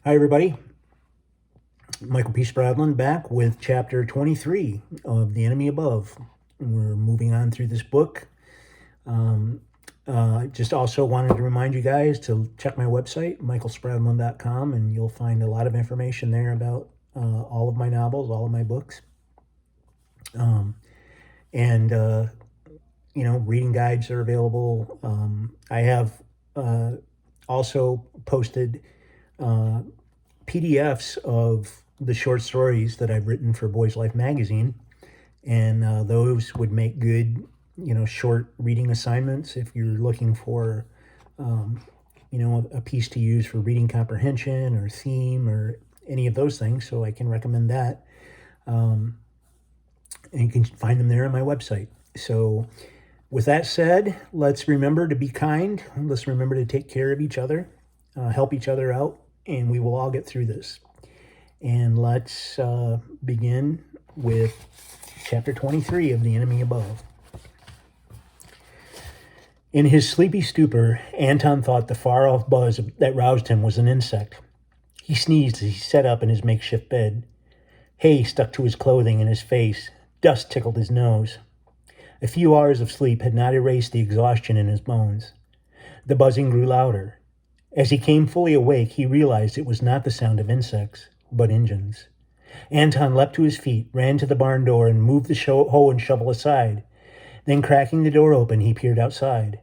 Hi, everybody. Michael P. Spradlin back with chapter 23 of The Enemy Above. We're moving on through this book. Just also wanted to remind you guys to check my website, michaelspradlin.com, and you'll find a lot of information there about all of my novels, all of my books. Reading guides are available. I have also posted PDFs of the short stories that I've written for Boys Life magazine, and those would make good, short reading assignments if you're looking for, a piece to use for reading comprehension or theme or any of those things. So I can recommend that, and you can find them there on my website. So with that said, let's remember to be kind. Let's remember to take care of each other, help each other out, and we will all get through this. And let's begin with chapter 23 of The Enemy Above. In his sleepy stupor, Anton thought the far-off buzz that roused him was an insect. He sneezed as he sat up in his makeshift bed. Hay stuck to his clothing and his face. Dust tickled his nose. A few hours of sleep had not erased the exhaustion in his bones. The buzzing grew louder. As he came fully awake, he realized it was not the sound of insects, but engines. Anton leapt to his feet, ran to the barn door, and moved the hoe and shovel aside. Then, cracking the door open, he peered outside.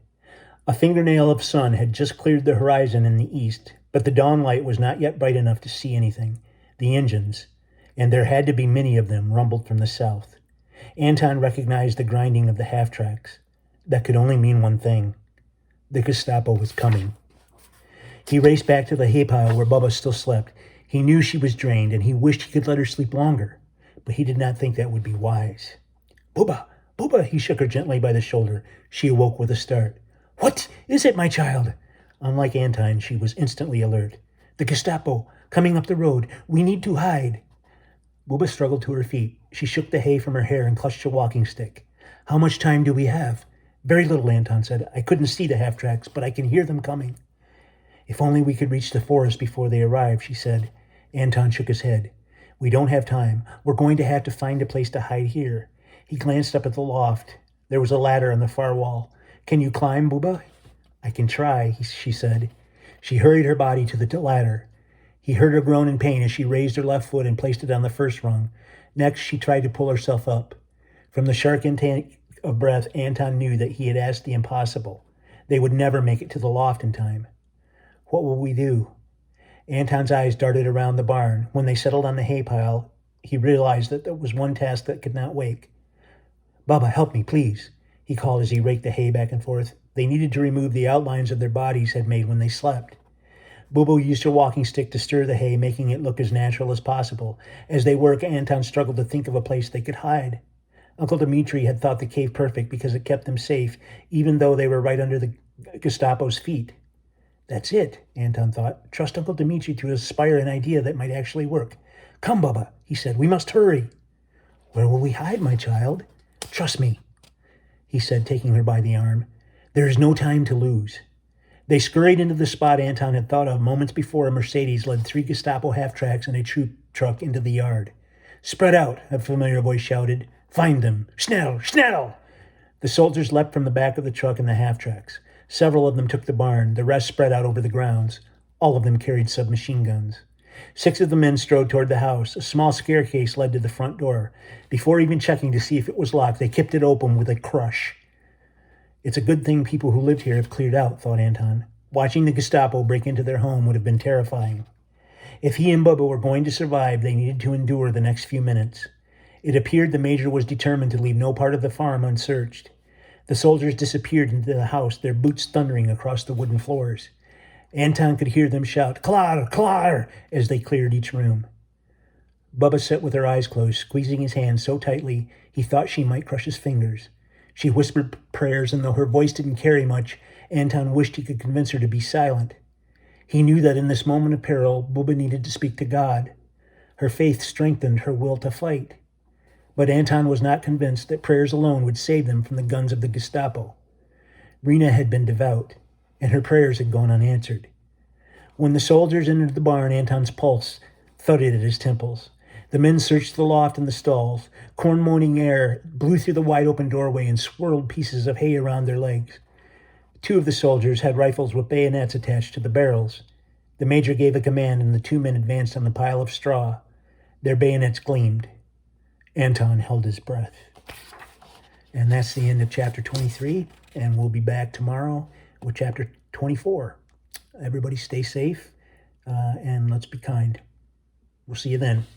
A fingernail of sun had just cleared the horizon in the east, but the dawn light was not yet bright enough to see anything. The engines, and there had to be many of them, rumbled from the south. Anton recognized the grinding of the half-tracks. That could only mean one thing. The Gestapo was coming. He raced back to the hay pile where Bubba still slept. He knew she was drained, and he wished he could let her sleep longer, but he did not think that would be wise. "Bubba, Bubba," he shook her gently by the shoulder. She awoke with a start. "What is it, my child?" Unlike Anton, she was instantly alert. "The Gestapo, coming up the road. We need to hide." Bubba struggled to her feet. She shook the hay from her hair and clutched a walking stick. "How much time do we have?" "Very little," Anton said. "I couldn't see the half-tracks, but I can hear them coming." "If only we could reach the forest before they arrive," she said. Anton shook his head. "We don't have time. We're going to have to find a place to hide here." He glanced up at the loft. There was a ladder on the far wall. "Can you climb, Bubba?" "I can try," she said. She hurried her body to the ladder. He heard her groan in pain as she raised her left foot and placed it on the first rung. Next, she tried to pull herself up. From the sharp intake of breath, Anton knew that he had asked the impossible. They would never make it to the loft in time. What will we do? Anton's eyes darted around the barn. When they settled on the hay pile, he realized that there was one task that could not wait. "Bubba, help me, please," he called as he raked the hay back and forth. They needed to remove the outlines of their bodies had made when they slept. Bubba used her walking stick to stir the hay, making it look as natural as possible. As they worked, Anton struggled to think of a place they could hide. Uncle Dmitri had thought the cave perfect because it kept them safe, even though they were right under the Gestapo's feet. "That's it," Anton thought. "Trust Uncle Dmitri to inspire an idea that might actually work." "Come, Bubba," he said. "We must hurry." "Where will we hide, my child?" "Trust me," he said, taking her by the arm. "There is no time to lose." They scurried into the spot Anton had thought of moments before. A Mercedes led 3 Gestapo half-tracks and a troop truck into the yard. "Spread out," a familiar voice shouted. "Find them. Schnell, schnell!" The soldiers leapt from the back of the truck and the half-tracks. Several of them took the barn. The rest spread out over the grounds. All of them carried submachine guns. 6 of the men strode toward the house. A small staircase led to the front door. Before even checking to see if it was locked, they kicked it open with a crush. It's a good thing people who lived here have cleared out, thought Anton. Watching the Gestapo break into their home would have been terrifying. If he and Bubba were going to survive, they needed to endure the next few minutes. It appeared the major was determined to leave no part of the farm unsearched. The soldiers disappeared into the house, their boots thundering across the wooden floors. Anton could hear them shout, "Klar, klar," as they cleared each room. Bubba sat with her eyes closed, squeezing his hand so tightly he thought she might crush his fingers. She whispered prayers, and though her voice didn't carry much, Anton wished he could convince her to be silent. He knew that in this moment of peril, Bubba needed to speak to God. Her faith strengthened her will to fight. But Anton was not convinced that prayers alone would save them from the guns of the Gestapo. Rena had been devout, and her prayers had gone unanswered. When the soldiers entered the barn, Anton's pulse thudded at his temples. The men searched the loft and the stalls. Corn morning air blew through the wide open doorway and swirled pieces of hay around their legs. 2 of the soldiers had rifles with bayonets attached to the barrels. The major gave a command, and the 2 men advanced on the pile of straw. Their bayonets gleamed. Anton held his breath. And that's the end of chapter 23, and we'll be back tomorrow with chapter 24. Everybody stay safe, and let's be kind. We'll see you then.